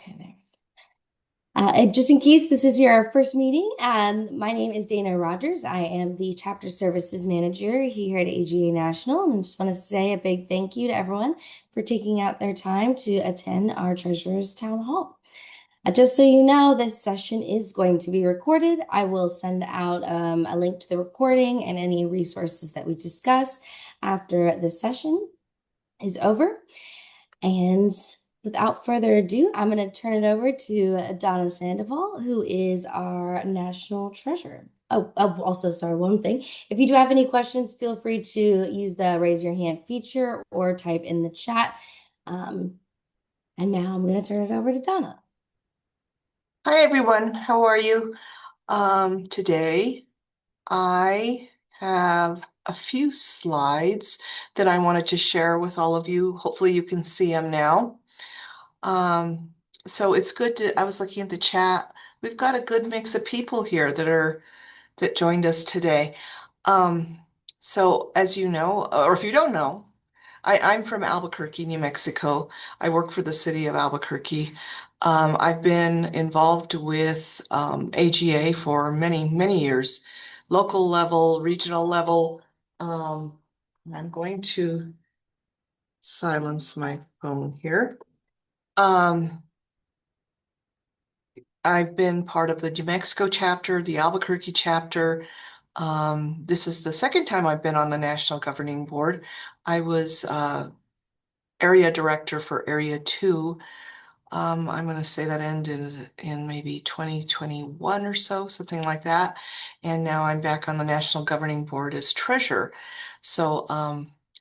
Okay, there. And just in case this is your first meeting, my name is Dana Rogers. I am the Chapter Services Manager here at AGA National, and I just want to say a big thank you to everyone for taking out their time to attend our Treasurer's Town Hall. Just so you know, this session is going to be recorded. I will send out a link to the recording and any resources that we discuss after the session is over. And without further ado, I'm going to turn it over to Donna Sandoval, who is our National Treasurer. Also, sorry, one thing. If you do have any questions, feel free to use the raise your hand feature or type in the chat. And now I'm going to turn it over to Donna. Hi everyone, how are you? Today I have a few slides that I wanted to share with all of you. Hopefully you can see them now. So it's good I was looking at the chat. We've got a good mix of people here that joined us today. Um, so as you know, or if you don't know, I'm from Albuquerque, New Mexico. I work for the city of Albuquerque. I've been involved with AGA for many, many years, local level, regional level. I'm going to silence my phone here. Um, I've been part of the New Mexico chapter, the Albuquerque chapter. This is the second time I've been on the National Governing Board. I was area director for Area 2. I'm going to say that ended in maybe 2021 or so, something like that. And now I'm back on the National Governing Board as treasurer. So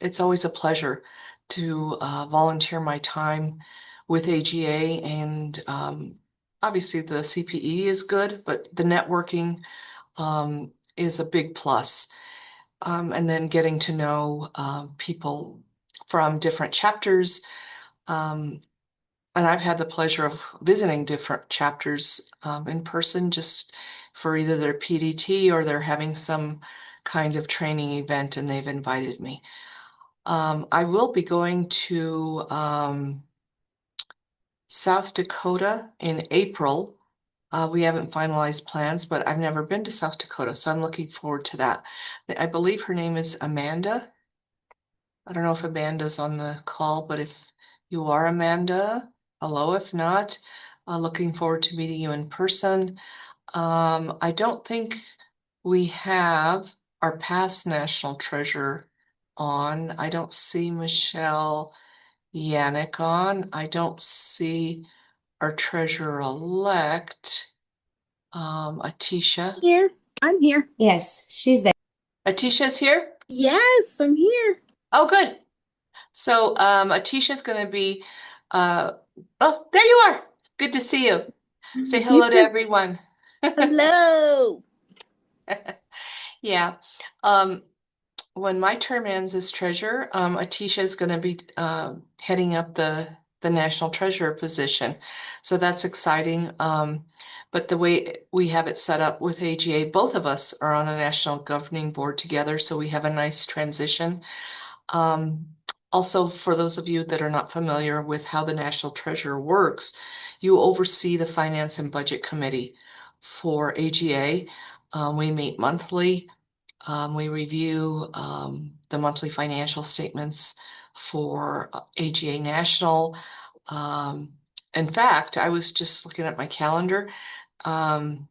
it's always a pleasure to volunteer my time with AGA. And obviously the CPE is good, but the networking is a big plus. And then getting to know people from different chapters. Um, and I've had the pleasure of visiting different chapters in person just for either their PDT or they're having some kind of training event and they've invited me. I will be going to South Dakota in April. We haven't finalized plans, but I've never been to South Dakota, so I'm looking forward to that. I believe her name is Amanda. I don't know if Amanda's on the call, but if you are Amanda, hello. If not, looking forward to meeting you in person. I don't think we have our past national treasurer on. I don't see Michelle Yannick on. I don't see our treasurer-elect, Atisha. Here. I'm here. Yes, she's there. Atisha's here? Yes, I'm here. Oh, good. So Atisha's going to be, uh, oh, there you are. Good to see you. Say You hello to too. everyone. Hello. Yeah. When my term ends as treasurer, Atisha is going to be heading up the national treasurer position. So that's exciting. But the way we have it set up with AGA, both of us are on the national governing board together, so we have a nice transition. Um, Also, for those of you that are not familiar with how the National Treasurer works, you oversee the Finance and Budget Committee for AGA. We meet monthly. We review the monthly financial statements for AGA National. Um, in fact, I was just looking at my calendar. Um,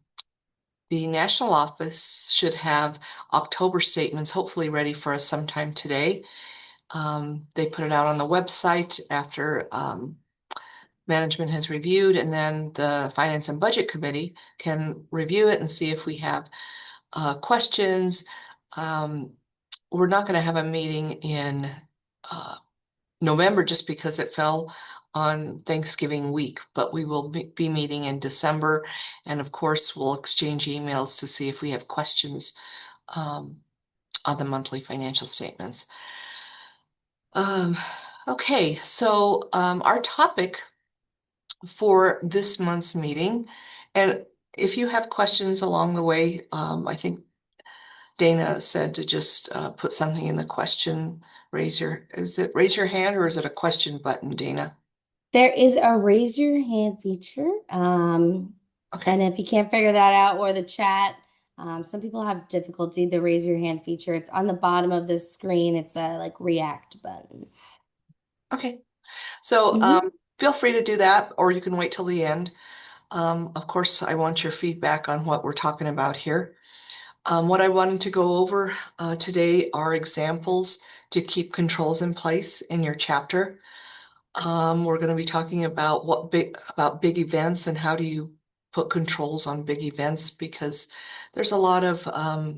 the national office should have October statements hopefully ready for us sometime today. They put it out on the website after management has reviewed, and then the Finance and Budget Committee can review it and see if we have questions. We're not going to have a meeting in November just because it fell on Thanksgiving week, but we will be meeting in December. And of course, we'll exchange emails to see if we have questions on the monthly financial statements. Okay, so our topic for this month's meeting, and if you have questions along the way, I think Dana said to just put something in the question, is it raise your hand or is it a question button, Dana? There is a raise your hand feature. Okay. And if you can't figure that out or the chat, some people have difficulty, the raise your hand feature. It's on the bottom of the screen. It's a like react button. Okay. So Mhm. feel free to do that, or you can wait till the end. Of course, I want your feedback on what we're talking about here. What I wanted to go over today are examples to keep controls in place in your chapter. We're going to be talking about about big events and how do you put controls on big events, because there's a lot of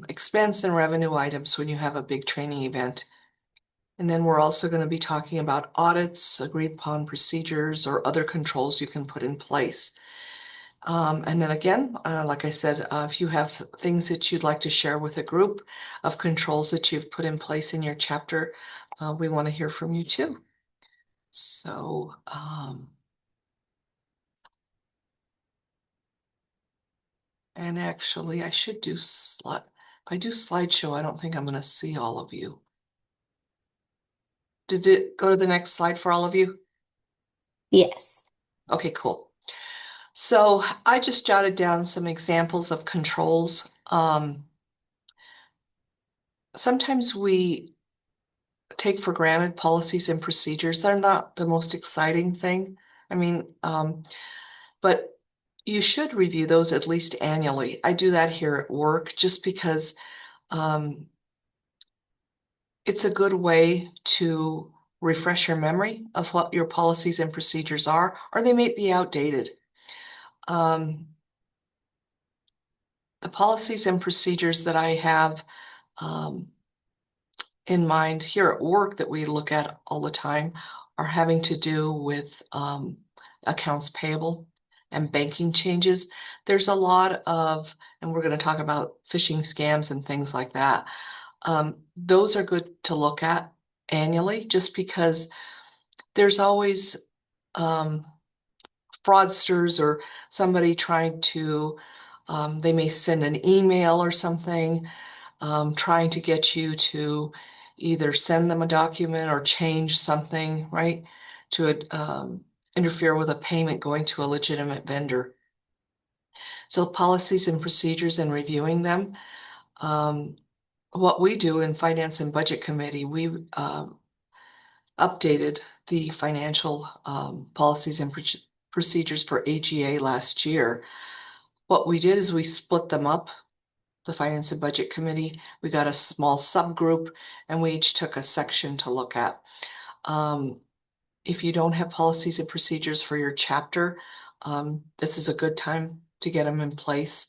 expense and revenue items when you have a big training event. And then we're also going to be talking about audits, agreed upon procedures, or other controls you can put in place. And then again, like I said, if you have things that you'd like to share with a group of controls that you've put in place in your chapter, we want to hear from you too. So, and actually, I should do slide. If I do slideshow, I don't think I'm going to see all of you. Did it go to the next slide for all of you? Yes. Okay, cool. So I just jotted down some examples of controls. Sometimes we take for granted policies and procedures. They're not the most exciting thing. I mean, but you should review those at least annually. I do that here at work just because um, it's a good way to refresh your memory of what your policies and procedures are, or they may be outdated. Um, the policies and procedures that I have um, in mind here at work that we look at all the time are having to do with accounts payable and banking changes. There's a lot of, and we're going to talk about phishing scams and things like that. Those are good to look at annually just because there's always um, fraudsters or somebody trying to, they may send an email or something trying to get you to either send them a document or change something, right? To interfere with a payment going to a legitimate vendor. So policies and procedures and reviewing them. Um, what we do in Finance and Budget Committee, we updated the financial policies and procedures for AGA last year. What we did is we split them up, the Finance and Budget Committee. We got a small subgroup and we each took a section to look at. If you don't have policies and procedures for your chapter, this is a good time to get them in place.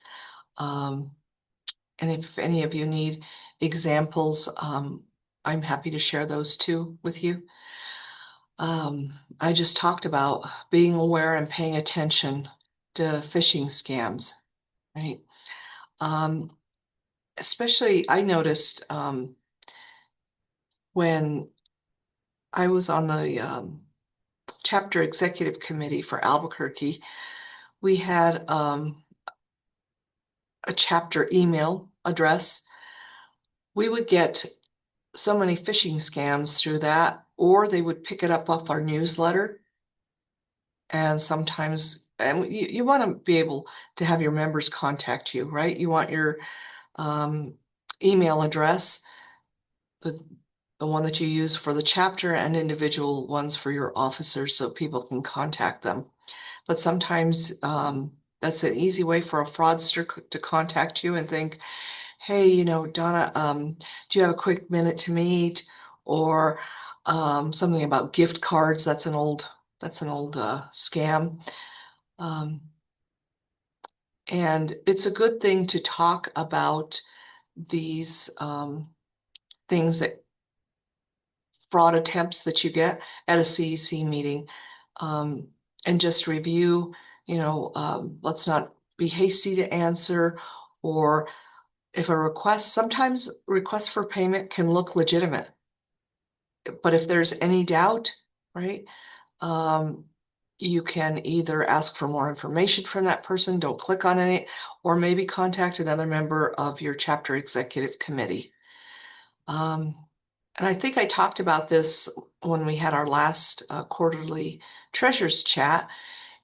And if any of you need examples, I'm happy to share those too with you. I just talked about being aware and paying attention to phishing scams, right? Especially I noticed when I was on the chapter executive committee for Albuquerque, we had a chapter email address. We would get so many phishing scams through that, or they would pick it up off our newsletter. And sometimes, and you want to be able to have your members contact you, right? You want your um, email address, the, the one that you use for the chapter, and individual ones for your officers so people can contact them. But sometimes that's an easy way for a fraudster to contact you and think, hey, Donna, do you have a quick minute to meet? Or something about gift cards. That's an old scam. Um, and it's a good thing to talk about these things that fraud attempts that you get at a CEC meeting, um, and just review, let's not be hasty to answer, or if sometimes requests for payment can look legitimate. But if there's any doubt, right, um, you can either ask for more information from that person, don't click on it, or maybe contact another member of your chapter executive committee. And I think I talked about this when we had our last quarterly treasures chat,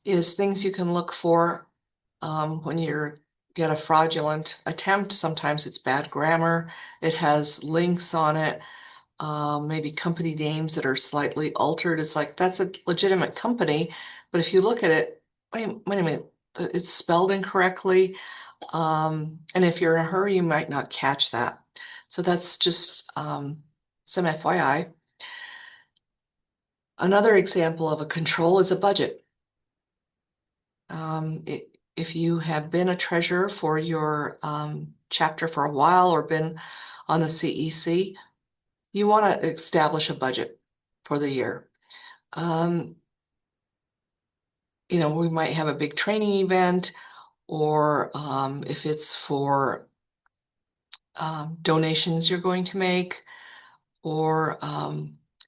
is things you can look for when you're get a fraudulent attempt. Sometimes it's bad grammar. It has links on it, maybe company names that are slightly altered. It's like, that's a legitimate company, but if you look at it, wait a minute, it's spelled incorrectly. And if you're in a hurry, you might not catch that. So that's just some FYI. Another example of a control is a budget. If you have been a treasurer for your chapter for a while or been on the CEC, you want to establish a budget for the year. We might have a big training event, or if it's for donations you're going to make, or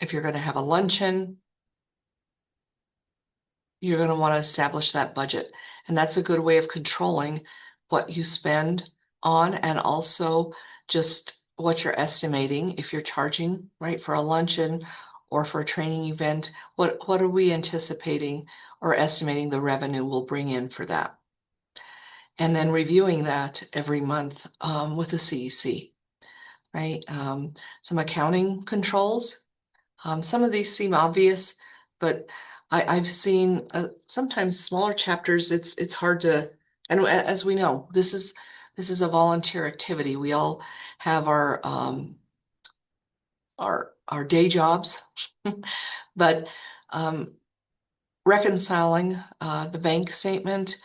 if you're going to have a luncheon, you're going to want to establish that budget. And that's a good way of controlling what you spend on, and also just what you're estimating if you're charging, right, for a luncheon or for a training event. What are we anticipating or estimating the revenue will bring in for that? And then reviewing that every month with the CEC, right? Some accounting controls. Some of these seem obvious, but I've seen sometimes smaller chapters. It's hard to, and as we know, this is a volunteer activity. We all have our day jobs, but reconciling the bank statement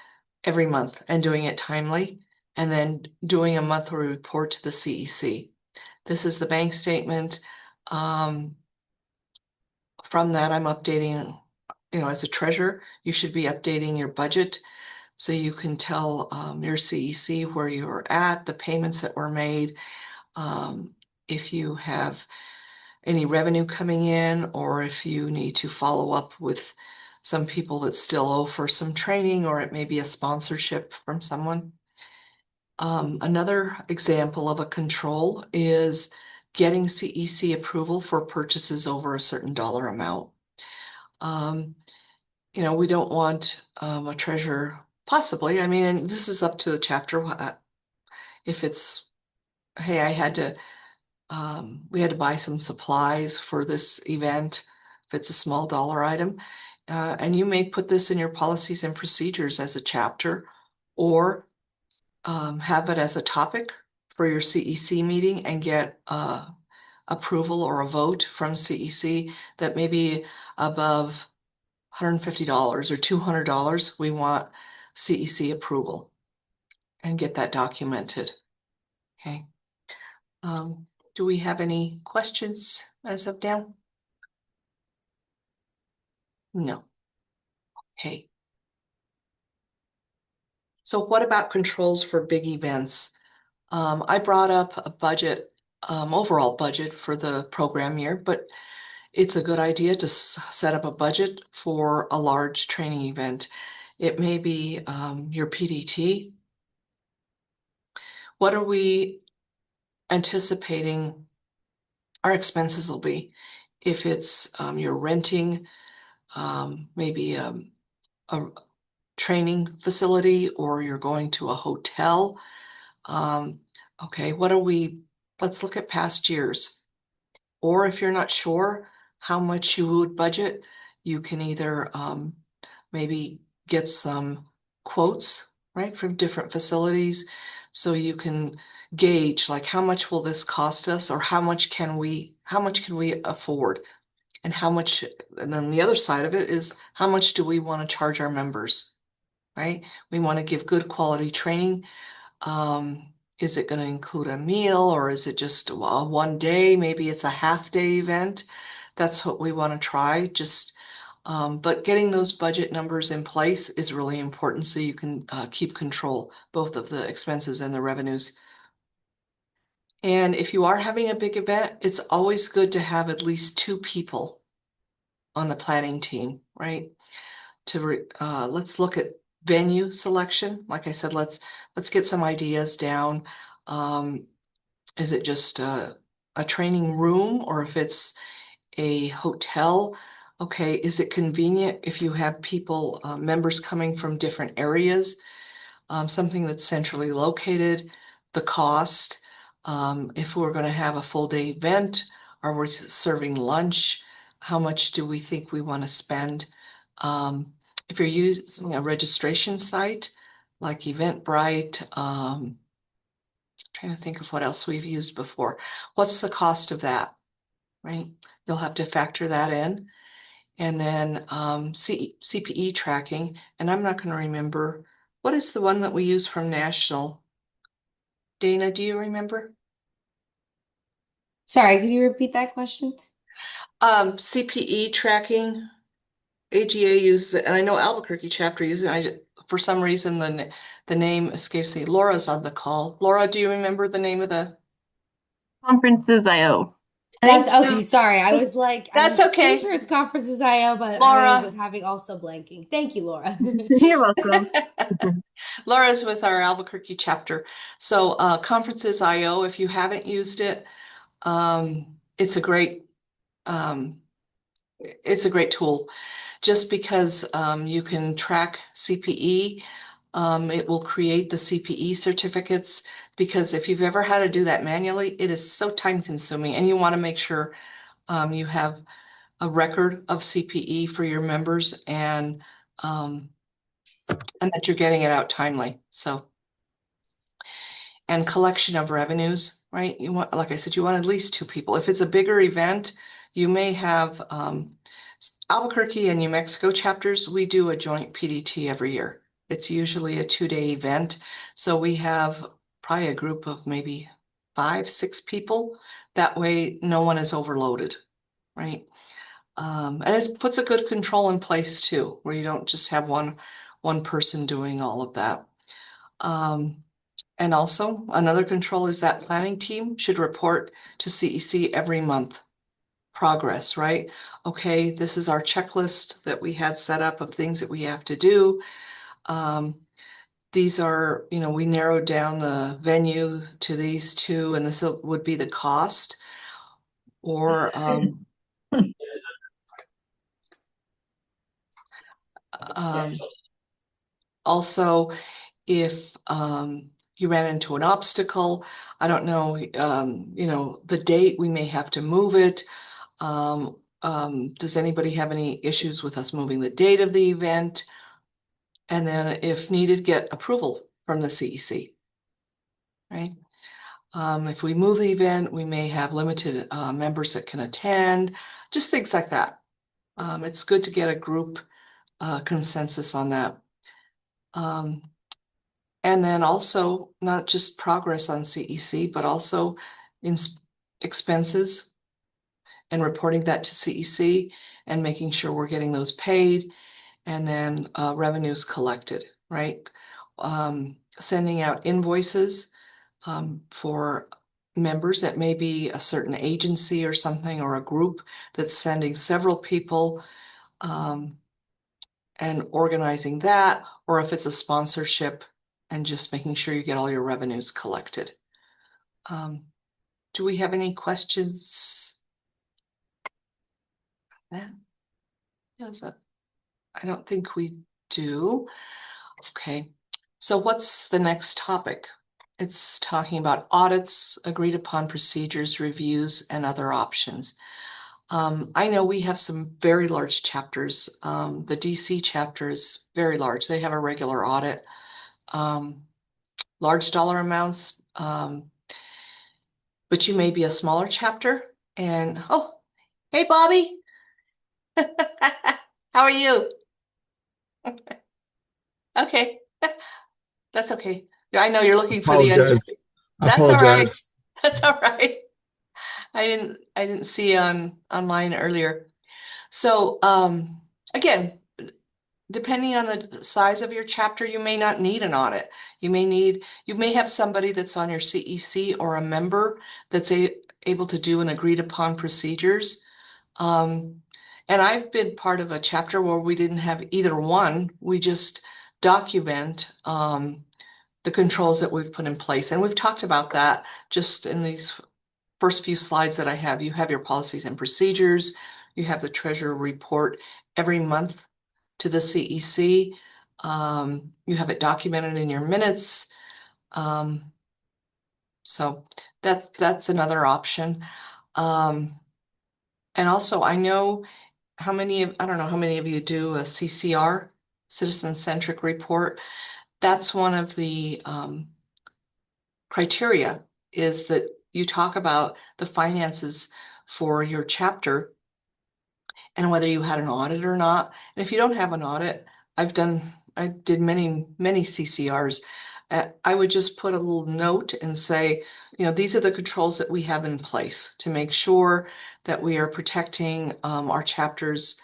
every month and doing it timely, and then doing a monthly report to the CEC. This is the bank statement. From that, I'm updating, as a treasurer, you should be updating your budget so you can tell your CEC where you're at, the payments that were made, if you have any revenue coming in, or if you need to follow up with some people that still owe for some training, or it may be a sponsorship from someone. Another example of a control is getting CEC approval for purchases over a certain dollar amount. We don't want a treasurer, possibly, I mean, and this is up to the chapter, if it's, hey, we had to buy some supplies for this event, if it's a small dollar item, and you may put this in your policies and procedures as a chapter, or have it as a topic for your CEC meeting and get approval or a vote from CEC that maybe above $150 or $200, we want CEC approval, and get that documented. Okay. Do we have any questions as of now? No. Okay. So what about controls for big events? I brought up a budget, overall budget for the program year, but it's a good idea to set up a budget for a large training event. It may be your PDT. What are we anticipating our expenses will be? If it's you're renting maybe a training facility, or you're going to a hotel. Okay, let's look at past years. Or if you're not sure how much you would budget, you can either maybe get some quotes, right, from different facilities, so you can gauge, like, how much will this cost us, or how much can we afford, and then the other side of it is, how much do we want to charge our members, right? We want to give good quality training. Is it going to include a meal, or is it just one day? Maybe it's a half-day event. That's what we want to try. But getting those budget numbers in place is really important, so you can keep control both of the expenses and the revenues. And if you are having a big event, it's always good to have at least 2 people on the planning team, right? Let's look at venue selection. Like I said, let's get some ideas down. Is it just a a training room or if it's a hotel. Okay, is it convenient if you have people, members coming from different areas? Something that's centrally located, the cost, if we're going to have a full day event, are we serving lunch? How much do we think we want to spend? If you're using a registration site like Eventbrite, trying to think of what else we've used before. What's the cost of that, right? You'll have to factor that in. And then CPE tracking, and I'm not going to remember. What is the one that we use from National? Dana, do you remember? Sorry, could you repeat that question? CPE tracking, AGA uses it, and I know Albuquerque chapter uses it. For some reason, the name escapes me. Laura's on the call. Laura, do you remember the name of the? Conferences.io. That's Thank okay. you. Sorry, I was like, That's I'm pretty okay. sure it's Conferences.io, but I was Laura. having also blanking. Thank you, Laura. You're welcome. Laura's with our Albuquerque chapter. So Conferences.io, if you haven't used it, it's a great um, tool just because you can track CPE. It will create the CPE certificates because if you've ever had to do that manually, it is so time consuming and you want to make sure you have a record of CPE for your members and that you're getting it out timely. So, and collection of revenues, right? You want, like I said, you want at least two people. If it's a bigger event, you may have Albuquerque and New Mexico chapters. We do a joint PDT every year. It's usually a 2-day event. So we have probably a group of maybe 5, 6 people. That way, no one is overloaded, right? And it puts a good control in place too, where you don't just have one person doing all of that. And also another control is that planning team should report to CEC every month progress, right? Okay, this is our checklist that we had set up of things that we have to do. These are, we narrowed down the venue to these two, and this would be the cost. Or also, if you ran into an obstacle, I don't know, the date, we may have to move it. Does anybody have any issues with us moving the date of the event? And then if needed, get approval from the CEC, right? If we move the event, we may have limited members that can attend, just things like that. It's good to get a group consensus on that. And then also not just progress on CEC, but also in expenses and reporting that to CEC and making sure we're getting those paid and then revenues collected, right? Sending out invoices for members that may be a certain agency or something or a group that's sending several people and organizing that, or if it's a sponsorship and just making sure you get all your revenues collected. Do we have any questions? Yes, I don't think we do. Okay, so what's the next topic? It's talking about audits, agreed upon procedures, reviews, and other options. I know we have some very large chapters. The DC chapter is very large. They have a regular audit. Large dollar amounts, but you may be a smaller chapter. And oh, hey, Bobby. How are you? Okay, that's okay. I know you're looking for the end. That's all right. That's all right. I didn't see online earlier. So again, depending on the size of your chapter, you may not need an audit. You may have somebody that's on your CEC or a member that's able to do an agreed upon procedures. And I've been part of a chapter where we didn't have either one. We just document the controls that we've put in place. And we've talked about that just in these first few slides that I have, you have your policies and procedures, you have the treasurer report every month to the CEC. You have it documented in your minutes. So that's another option. And also I know I don't know how many of you do a CCR, citizen-centric report. That's one of the criteria is that you talk about the finances for your chapter and whether you had an audit or not. And if you don't have an audit, I did many CCRs. I would just put a little note and say, these are the controls that we have in place to make sure that we are protecting our chapter's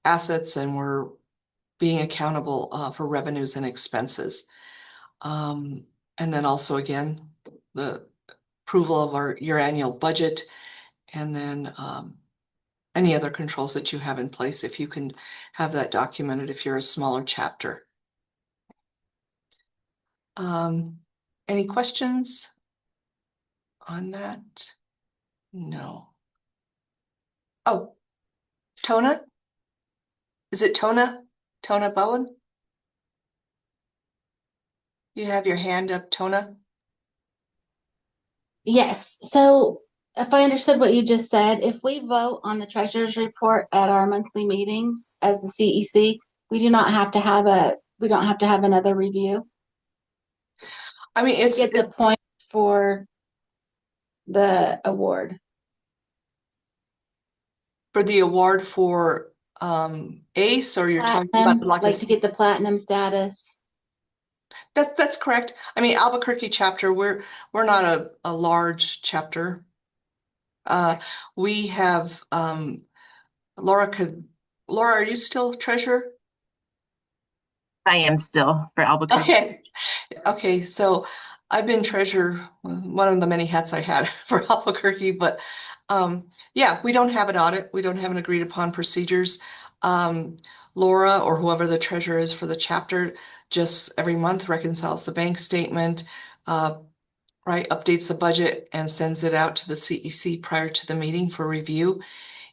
assets and we're being accountable for revenues and expenses. And then also, again, the approval of your annual budget, and then any other controls that you have in place if you can have that documented if you're a smaller chapter. Any questions on that? No. Oh, Tona? Is it Tona? Tona Bowen? You have your hand up, Tona? Yes. So if I understood what you just said, if we vote on the treasurer's report at our monthly meetings as the CEC, we don't have to have another review. I mean, We get the points for the award. For the award for ACE, or you're talking about like to get the platinum status. That's correct. I mean, Albuquerque chapter, we're not a large chapter. We have Laura, are you still treasurer? I am still for Albuquerque. Okay. So I've been treasurer, one of the many hats I had for Albuquerque, but yeah, we don't have an audit. We don't have an agreed upon procedures. Laura, or whoever the treasurer is for the chapter, just every month reconciles the bank statement, right, updates the budget and sends it out to the CEC prior to the meeting for review.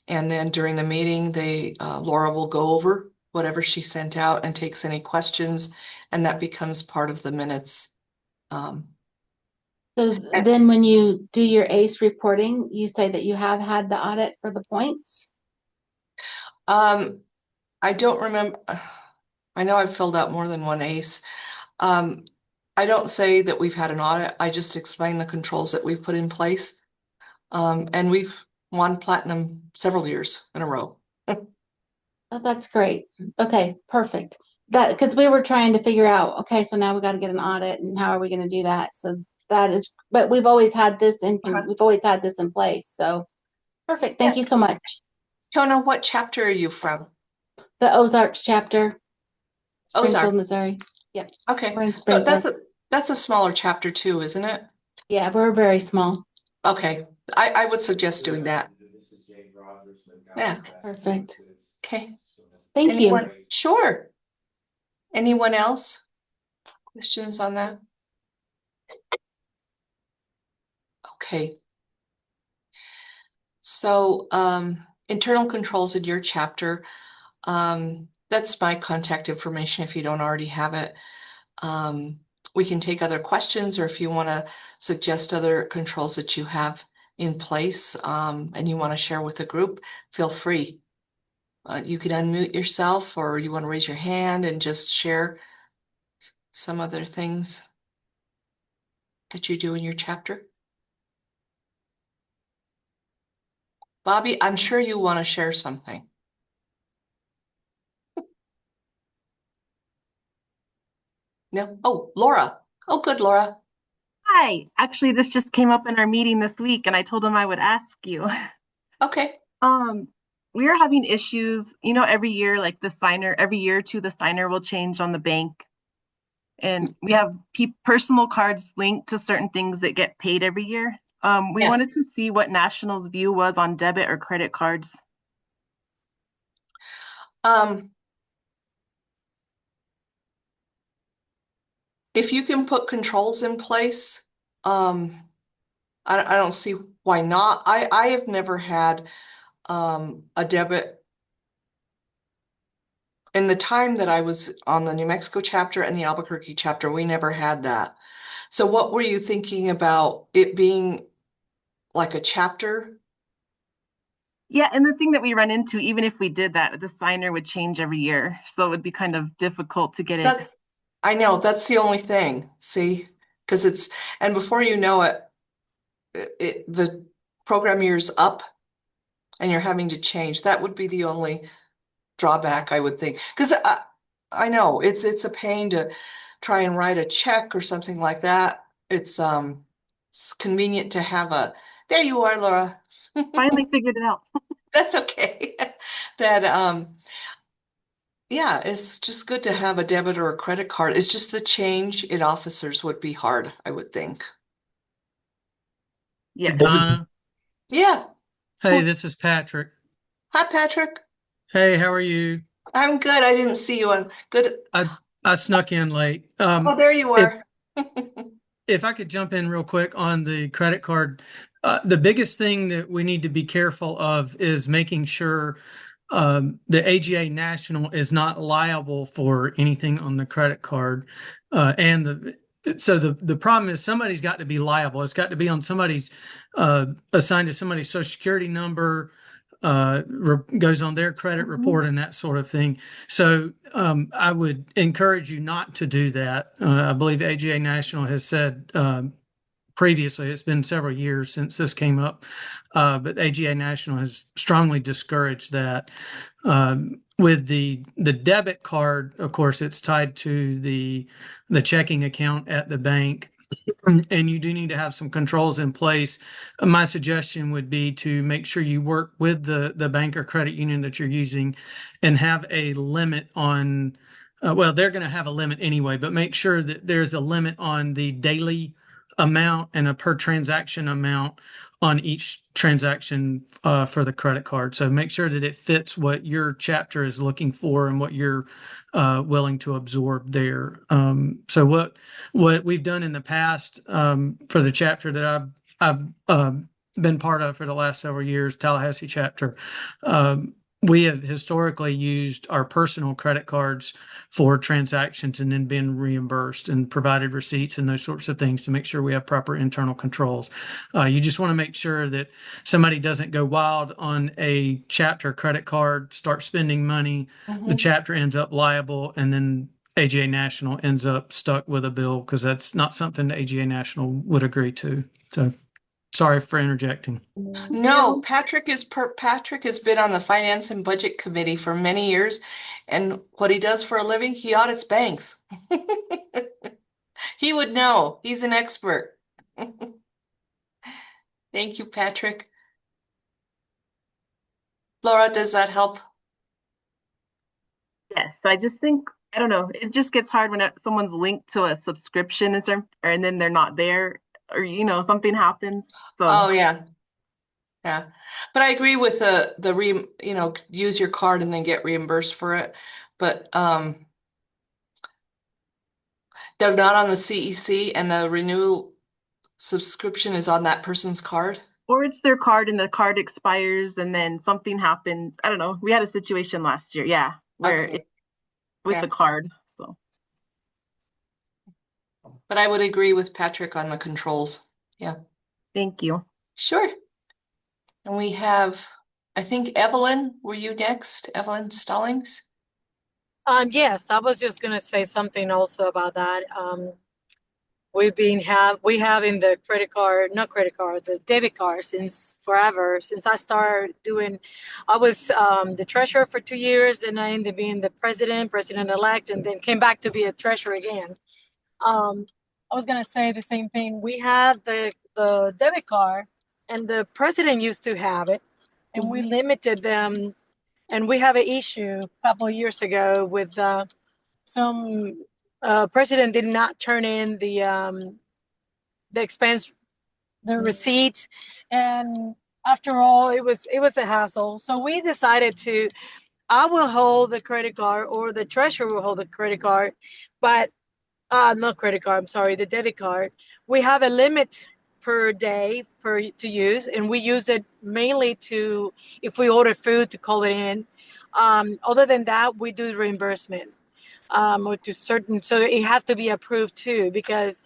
And then during the meeting, Laura will go over whatever she sent out and takes any questions, and that becomes part of the minutes. So then when you do your ACE reporting, you say that you have had the audit for the points? I don't remember. I know I've filled out more than one ACE. I don't say that we've had an audit. I just explain the controls that we've put in place. And we've won platinum several years in a row. Oh, that's great. Okay, perfect. That because we were trying to figure out, okay, so now we got to get an audit and how are we going to do that? So that is, but we've always had this in place. So perfect. Thank you so much. Tona, what chapter are you from? The Ozarks chapter, Springfield, Ozarks. Missouri. Yep. Okay. We're in Springfield. That's a smaller chapter too, isn't it? Yeah, we're very small. Okay. I would suggest doing that. Yeah. Perfect. Okay. Thank you. Sure. Anyone else? Questions on that? Okay. So internal controls in your chapter, that's my contact information if you don't already have it. We can take other questions, or if you want to suggest other controls that you have in place and you want to share with the group, feel free. You can unmute yourself, or you want to raise your hand and just share some other things that you do in your chapter. Bobby, I'm sure you want to share something. No? Oh, Laura. Oh, good, Laura. Hi. Actually, this just came up in our meeting this week, and I told him I would ask you. Okay. We are having issues, every year, like every year or two, the signer will change on the bank. And we have personal cards linked to certain things that get paid every year. We wanted to see what National's view was on debit or credit cards. If you can put controls in place, I don't see why not. I have never had a debit in the time that I was on the New Mexico chapter and the Albuquerque chapter. We never had that. So what were you thinking about it being like a chapter? Yeah, and the thing that we run into, even if we did that, the signer would change every year. So it would be kind of difficult to get it. I know, that's the only thing. See, because and before you know it, the program year's up and you're having to change. That would be the only drawback, I would think. Because I know it's a pain to try and write a check or something like that. It's convenient to have there you are, Laura. Finally figured it out. That's okay. That yeah, it's just good to have a debit or a credit card. It's just the change in officers would be hard, I would think. Yes. Donna, Yeah. hey, this is Patrick. Hi, Patrick. Hey, how are you? I'm good. I didn't see you on good. I snuck in late. Oh, there you are. If I could jump in real quick on the credit card, the biggest thing that we need to be careful of is making sure the AGA National is not liable for anything on the credit card. So the problem is somebody's got to be liable. It's got to be on somebody's assigned to somebody's social security number, goes on their credit report and that sort of thing. So I would encourage you not to do that. I believe AGA National has said previously, it's been several years since this came up, but AGA National has strongly discouraged that. With the debit card, of course, it's tied to the checking account at the bank, and you do need to have some controls in place. My suggestion would be to make sure you work with the bank or credit union that you're using and have a limit on, well, they're going to have a limit anyway, but make sure that there's a limit on the daily amount and a per transaction amount on each transaction for the credit card. So make sure that it fits what your chapter is looking for and what you're willing to absorb there. So what we've done in the past for the chapter that I've been part of for the last several years, Tallahassee chapter, we have historically used our personal credit cards for transactions and then been reimbursed and provided receipts and those sorts of things to make sure we have proper internal controls. You just want to make sure that somebody doesn't go wild on a chapter credit card, start spending money, the chapter ends up liable, and then AGA National ends up stuck with a bill, because that's not something that AGA National would agree to. So sorry for interjecting. No, Patrick has been on the Finance and Budget Committee for many years, and what he does for a living, he audits banks. He would know. He's an expert. Thank you, Patrick. Laura, does that help? Yes, I just think, I don't know, it just gets hard when someone's linked to a subscription and then they're not there, or something happens. So Oh yeah. Yeah. But I agree with use your card and then get reimbursed for it. But they're not on the CEC and the renewal subscription is on that person's card. or it's their card and the card expires and then something happens. I don't know. We had a situation last year, yeah, where Okay. with Yeah. the card. So But I would agree with Patrick on the controls. Yeah. thank you. Sure. And we have, I think, Evelyn, were you next? Evelyn Stallings? Yes, I was just gonna say something also about that. We have in the not credit card, the debit card since forever. Since I started I was the treasurer for 2 years, then I ended up being the president-elect, and then came back to be a treasurer again. I was gonna say the same thing. We have the debit card, and the president used to have it, and we limited them. And we have an issue a couple of years ago with some president did not turn in the expense, the receipts, and after all, it was a hassle. So we decided I will hold the credit card, or the treasurer will hold the credit card, but not credit card. I'm sorry, the debit card. We have a limit per day to use, and we use it mainly to if we order food to call it in. Other than that, we do reimbursement or to certain, so it has to be approved too, because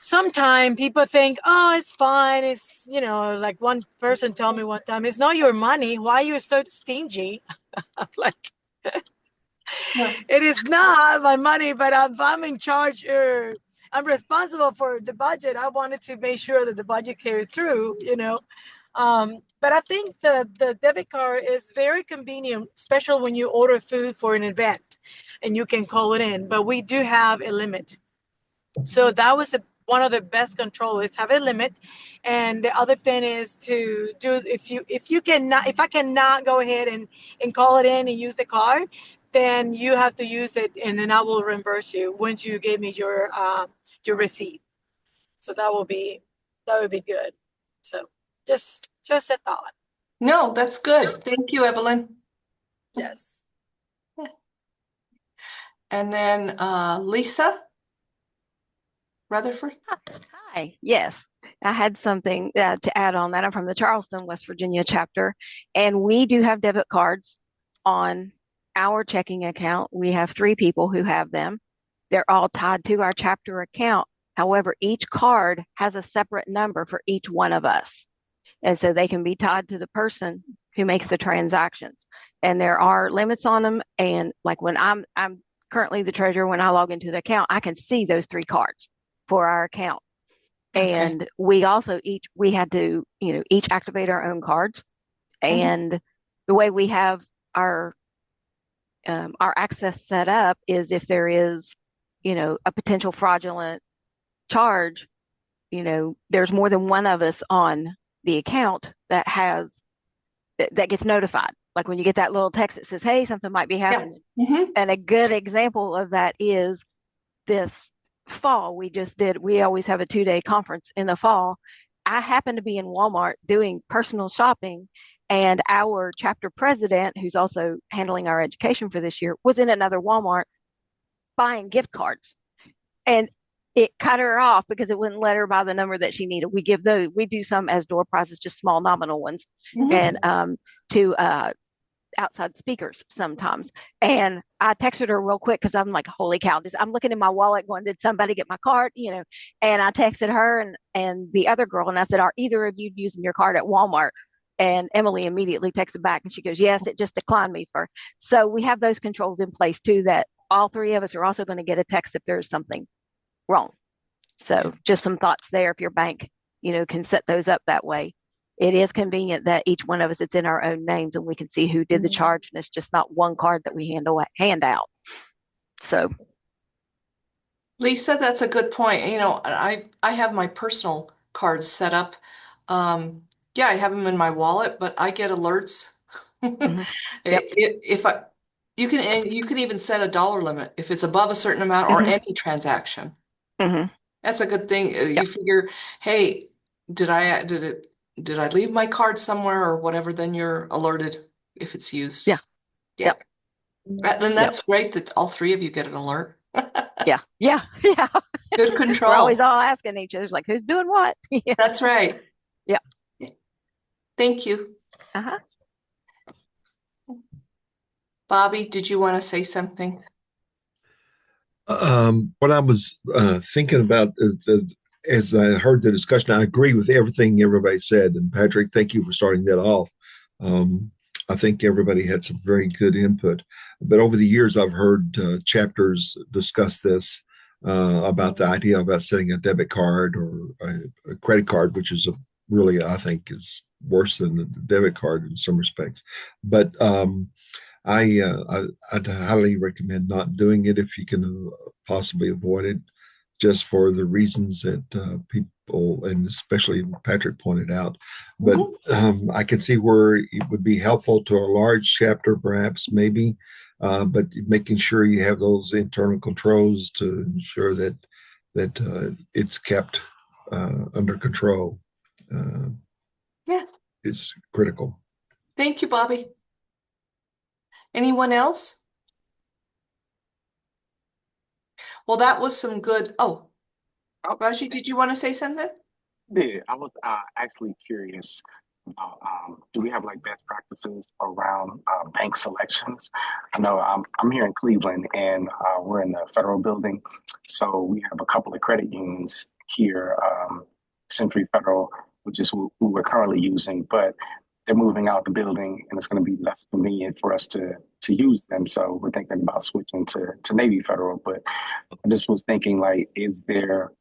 sometimes people think, oh, it's fine. It's, like one person told me one time, it's not your money. Why are you so stingy? I'm like, Yeah. it is not my money, but if I'm in charge, I'm responsible for the budget. I wanted to make sure that the budget carries through, But I think the debit card is very convenient, especially when you order food for an event and you can call it in. But we do have a limit. So that was one of the best controls, have a limit. And the other thing is to do, if I cannot go ahead and call it in and use the card, then you have to use it, and then I will reimburse you once you give me your receipt. So that would be good. So just a thought. No, that's good. Thank you, Evelyn. Yes. And then Lisa Rutherford. Hi, yes, I had something to add on that. I'm from the Charleston, West Virginia chapter, and we do have debit cards on our checking account. We have 3 people who have them. They're all tied to our chapter account. However, each card has a separate number for each one of us. And so they can be tied to the person who makes the transactions. And there are limits on them. And like when I'm currently the treasurer, when I log into the account, I can see those 3 cards for our account. Okay. And we also we had to, each activate our own cards. And the way we have our access set up is if there is, a potential fraudulent charge, there's more than one of us on the account that gets notified. Like when you get that little text that says, hey, something might be happening. And a good example of that is this fall we always have a 2-day conference in the fall. I happened to be in Walmart doing personal shopping, and our chapter president, who's also handling our education for this year, was in another Walmart buying gift cards. And it cut her off because it wouldn't let her buy the number that she needed. We do some as door prizes, just small nominal ones, and to outside speakers sometimes. And I texted her real quick because I'm like, holy cow, I'm looking in my wallet going, did somebody get my card? And I texted her and the other girl, and I said, are either of you using your card at Walmart? And Emily immediately texted back and she goes, yes, it just declined me for. So we have those controls in place too, that all 3 of us are also going to get a text if there's something wrong. So just some thoughts there. If your bank, can set those up that way. It is convenient that each one of us, it's in our own names and we can see who did the charge, and it's just not one card that we hand out. So Lisa, that's a good point. I have my personal cards set up. Yeah, I have them in my wallet, but I get alerts. Yep. You can even set a dollar limit if it's above a certain amount or any transaction. That's a good thing. You figure, hey, did I leave my card somewhere or whatever? Then you're alerted if it's used. Yeah. Yep. And that's great that all 3 of you get an alert. Yeah. Good control. We're always all asking each other, like, who's doing what? That's right. Yeah. Thank you. Bobby, did you want to say something? What I was thinking about as I heard the discussion, I agree with everything everybody said. And Patrick, thank you for starting that off. I think everybody had some very good input. But over the years, I've heard chapters discuss this about the idea about setting a debit card or a credit card, which is really, I think, is worse than a debit card in some respects. But I'd highly recommend not doing it if you can possibly avoid it, just for the reasons that people, and especially Patrick pointed out. But I can see where it would be helpful to a large chapter, perhaps, maybe, but making sure you have those internal controls to ensure that it's kept under control. Is critical. Thank you, Bobby. Anyone else? Well, that was some good. Oh, Raji, did you want to say something? Yeah, I was actually curious about do we have like best practices around bank selections? I know I'm here in Cleveland and we're in the federal building, so we have a couple of credit unions here, Century Federal, which is who we're currently using, but they're moving out the building and it's going to be less convenient for us to use them. So we're thinking about switching to Navy Federal, but I just was thinking like, is there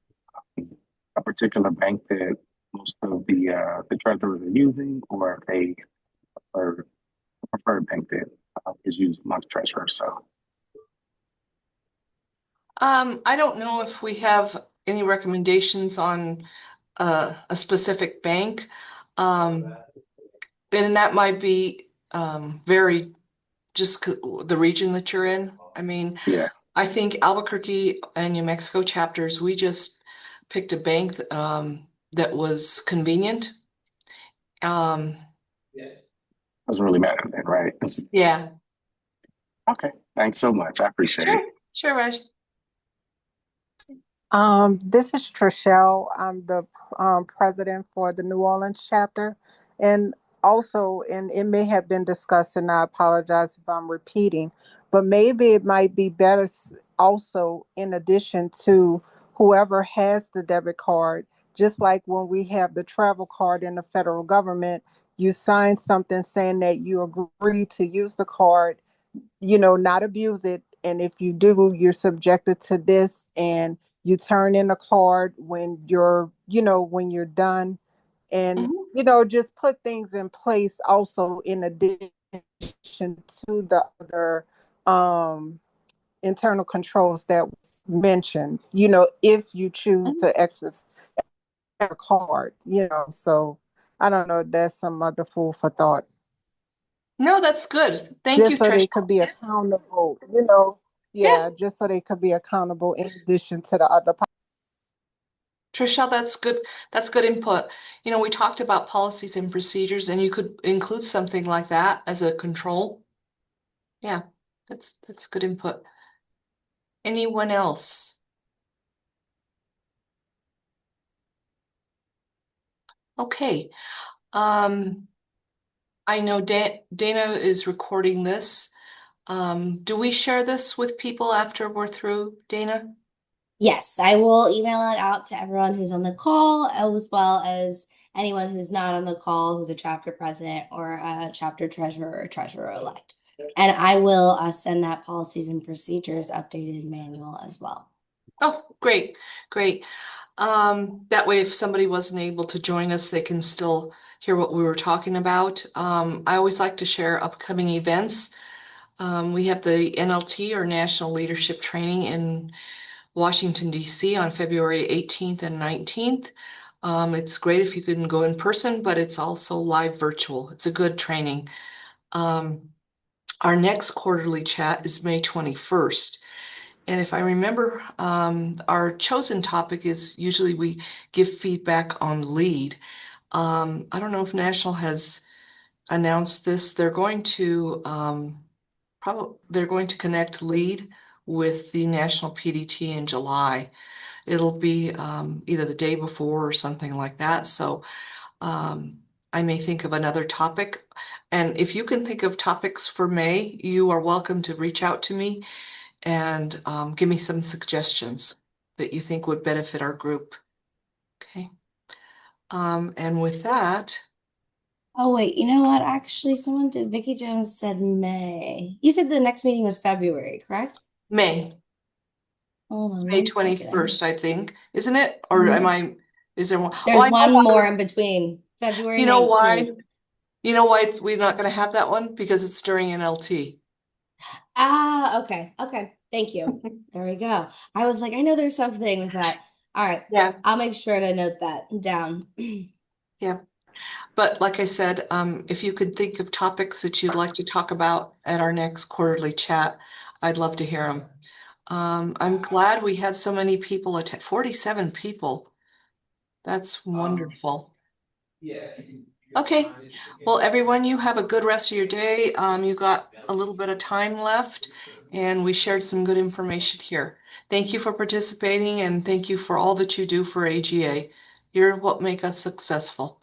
a particular bank that most of the treasurers are using, or if they prefer a preferred bank that is used amongst treasurers. So I don't know if we have any recommendations on a specific bank. And that might be very just the region that you're in. I mean, yeah, I think Albuquerque and New Mexico chapters, we just picked a bank that was convenient. doesn't really matter then, right? Yeah, Okay, thanks so much. I appreciate it. sure, Raj. This is Trishelle. I'm the president for the New Orleans chapter. And also, and it may have been discussed, and I apologize if I'm repeating, but maybe it might be better also, in addition to whoever has the debit card, just like when we have the travel card in the federal government, you sign something saying that you agree to use the card, not abuse it. And if you do, you're subjected to this, and you turn in a card when you're done, and just put things in place also in addition to the other internal controls that was mentioned, if you choose to exercise a card, so I don't know, that's some other food for thought. No, that's good. Thank Just you, so they Trish. could be accountable, Yeah. just so they could be accountable in addition to the other. Trishelle, that's good. That's good input. We talked about policies and procedures, and you could include something like that as a control. Yeah, that's good input. Anyone else? Okay. I know Dana is recording this. Do we share this with people after we're through, Dana? Yes, I will email it out to everyone who's on the call, as well as anyone who's not on the call, who's a chapter president or a chapter treasurer or treasurer elect. And I will send that policies and procedures updated manual as well. Oh, great, great. That way, if somebody wasn't able to join us, they can still hear what we were talking about. I always like to share upcoming events. We have the NLT, or National Leadership Training, in Washington, D.C. on February 18th and 19th. It's great if you can go in person, but it's also live virtual. It's a good training. Our next quarterly chat is May 21st. And if I remember, our chosen topic is usually we give feedback on LEAD. I don't know if National has announced this. They're going to connect LEAD with the National PDT in July. It'll be either the day before or something like that. So I may think of another topic. And if you can think of topics for May, you are welcome to reach out to me and give me some suggestions that you think would benefit our group. Okay. And with that. Oh, wait, you know what? Actually, Vicki Jones said May. You said the next meeting was February, correct? May. Hold on May one second. 21st, I think, isn't it? Or is there one? There's one more in between. February 19th. You know why we're not going to have that one? Because it's during NLT. Okay. Thank you. There we go. I was like, I know there's something with that. All right. Yeah. I'll make sure to note that down. Yeah. But like I said, if you could think of topics that you'd like to talk about at our next quarterly chat, I'd love to hear them. I'm glad we had so many people attend, 47 people. That's wonderful. Yeah. Okay. Well, everyone, you have a good rest of your day. You got a little bit of time left, and we shared some good information here. Thank you for participating, and thank you for all that you do for AGA. You're what make us successful.